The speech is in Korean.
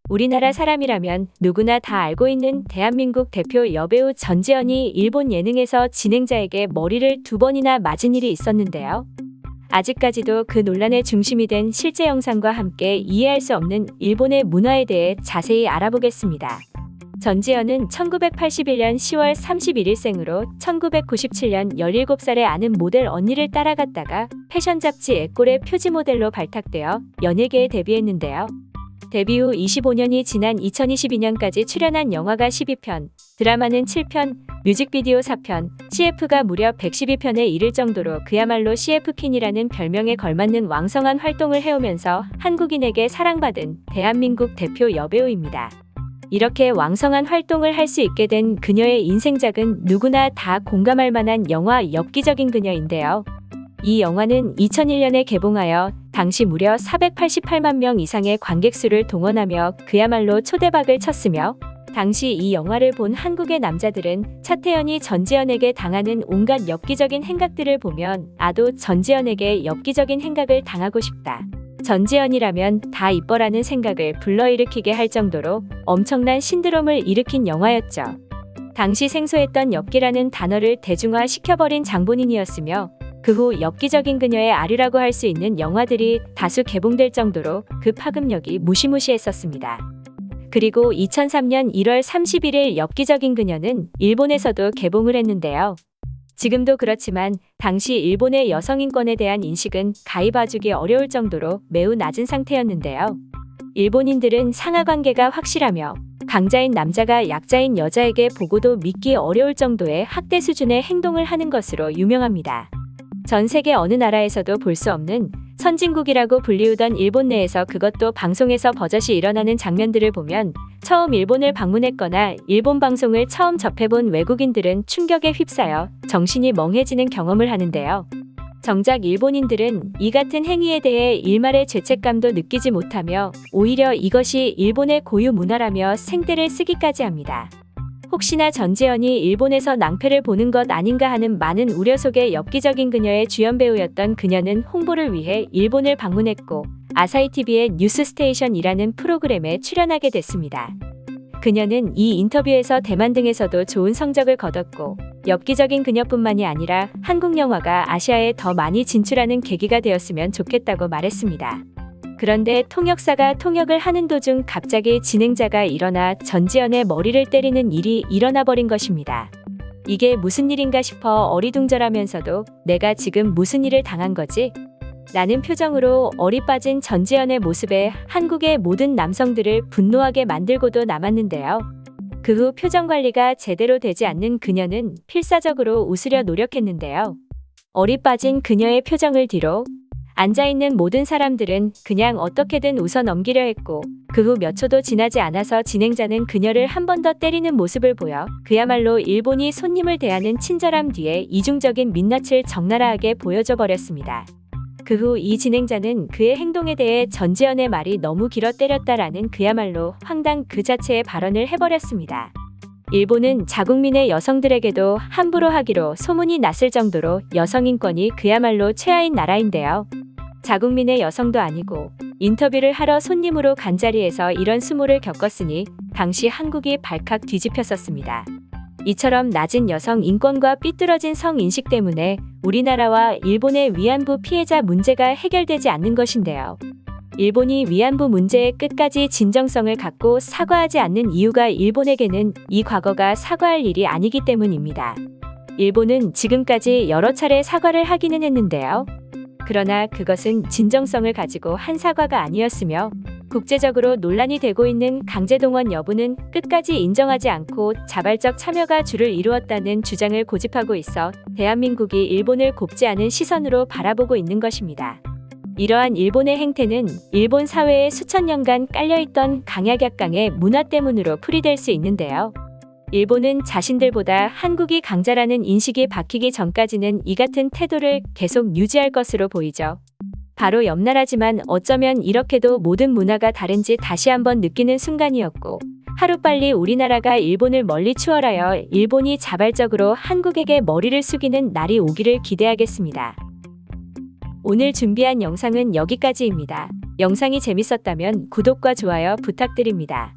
우리나라 사람이라면 누구나 다 알고 있는 대한민국 대표 여배우 전지현이 일본 예능에서 진행자에게 머리를 2번이나 맞은 일이 있었는데요. 아직까지도 그 논란의 중심이 된 실제 영상과 함께 이해할 수 없는 일본의 문화에 대해 자세히 알아보겠습니다. 전지현은 1981년 10월 31일생으로 1997년 17살의 아는 모델 언니를 따라갔다가 패션 잡지 에꼴의 표지 모델로 발탁되어 연예계에 데뷔했는데요. 데뷔 후 25년이 지난 2022년까지 출연한 영화가 12편, 드라마는 7편, 뮤직비디오 4편, CF가 무려 112편에 이를 정도로 그야말로 CF퀸이라는 별명에 걸맞는 왕성한 활동을 해오면서 한국인에게 사랑받은 대한민국 대표 여배우입니다. 이렇게 왕성한 활동을 할 수 있게 된 그녀의 인생작은 누구나 다 공감할 만한 영화 엽기적인 그녀인데요. 이 영화는 2001년에 개봉하여 당시 무려 488만 명 이상의 관객 수를 동원하며 그야말로 초대박을 쳤으며, 당시 이 영화를 본 한국의 남자들은 차태현이 전지현에게 당하는 온갖 엽기적인 행각들을 보면 나도 전지현에게 엽기적인 행각을 당하고 싶다, 전지현이라면 다 이뻐라는 생각을 불러일으키게 할 정도로 엄청난 신드롬을 일으킨 영화였죠. 당시 생소했던 엽기라는 단어를 대중화시켜버린 장본인이었으며, 그 후 엽기적인 그녀의 아류라고 할 수 있는 영화들이 다수 개봉될 정도로 그 파급력이 무시무시했었습니다. 그리고 2003년 1월 31일 엽기적인 그녀는 일본에서도 개봉을 했는데요. 지금도 그렇지만 당시 일본의 여성 인권에 대한 인식은 가히 봐주기 어려울 정도로 매우 낮은 상태였는데요. 일본인들은 상하관계가 확실하며 강자인 남자가 약자인 여자에게 보고도 믿기 어려울 정도의 학대 수준의 행동을 하는 것으로 유명합니다. 전 세계 어느 나라에서도 볼 수 없는 선진국이라고 불리우던 일본 내에서 그것도 방송에서 버젓이 일어나는 장면들을 보면 처음 일본을 방문했거나 일본 방송을 처음 접해본 외국인들은 충격에 휩싸여 정신이 멍해지는 경험을 하는데요. 정작 일본인들은 이 같은 행위에 대해 일말의 죄책감도 느끼지 못하며 오히려 이것이 일본의 고유 문화라며 생떼를 쓰기까지 합니다. 혹시나 전지현이 일본에서 낭패를 보는 것 아닌가 하는 많은 우려 속에 엽기적인 그녀의 주연 배우였던 그녀는 홍보를 위해 일본을 방문했고 아사히TV의 뉴스스테이션이라는 프로그램에 출연하게 됐습니다. 그녀는 이 인터뷰에서 대만 등에서도 좋은 성적을 거뒀고 엽기적인 그녀뿐만이 아니라 한국 영화가 아시아에 더 많이 진출하는 계기가 되었으면 좋겠다고 말했습니다. 그런데 통역사가 통역을 하는 도중 갑자기 진행자가 일어나 전지현의 머리를 때리는 일이 일어나 버린 것입니다. 이게 무슨 일인가 싶어 어리둥절하면서도 내가 지금 무슨 일을 당한 거지? 라는 표정으로 얼이 빠진 전지현의 모습에 한국의 모든 남성들을 분노하게 만들고도 남았는데요. 그 후 표정 관리가 제대로 되지 않는 그녀는 필사적으로 웃으려 노력했는데요. 얼이 빠진 그녀의 표정을 뒤로 앉아있는 모든 사람들은 그냥 어떻게든 웃어 넘기려 했고, 그 후 몇 초도 지나지 않아서 진행자는 그녀를 한 번 더 때리는 모습을 보여 그야말로 일본이 손님을 대하는 친절함 뒤에 이중적인 민낯을 적나라하게 보여줘 버렸습니다. 그 후 이 진행자는 그의 행동에 대해 전지현의 말이 너무 길어 때렸다라는 그야말로 황당 그 자체의 발언을 해버렸습니다. 일본은 자국민의 여성들에게도 함부로 하기로 소문이 났을 정도로 여성 인권이 그야말로 최하인 나라인데요. 자국민의 여성도 아니고 인터뷰를 하러 손님으로 간 자리에서 이런 수모를 겪었으니 당시 한국이 발칵 뒤집혔었습니다. 이처럼 낮은 여성 인권과 삐뚤어진 성인식 때문에 우리나라와 일본의 위안부 피해자 문제가 해결되지 않는 것인데요. 일본이 위안부 문제에 끝까지 진정성을 갖고 사과하지 않는 이유가 일본에게는 이 과거가 사과할 일이 아니기 때문입니다. 일본은 지금까지 여러 차례 사과를 하기는 했는데요. 그러나 그것은 진정성을 가지고 한 사과가 아니었으며 국제적으로 논란이 되고 있는 강제동원 여부는 끝까지 인정하지 않고 자발적 참여가 주를 이루었다는 주장을 고집하고 있어 대한민국이 일본을 곱지 않은 시선으로 바라보고 있는 것입니다. 이러한 일본의 행태는 일본 사회에 수천 년간 깔려있던 강약약강의 문화 때문으로 풀이될 수 있는데요. 일본은 자신들보다 한국이 강자라는 인식이 박히기 전까지는 이 같은 태도를 계속 유지할 것으로 보이죠. 바로 옆나라지만 어쩌면 이렇게도 모든 문화가 다른지 다시 한번 느끼는 순간이었고, 하루빨리 우리나라가 일본을 멀리 추월하여 일본이 자발적으로 한국에게 머리를 숙이는 날이 오기를 기대하겠습니다. 오늘 준비한 영상은 여기까지입니다. 영상이 재밌었다면 구독과 좋아요 부탁드립니다.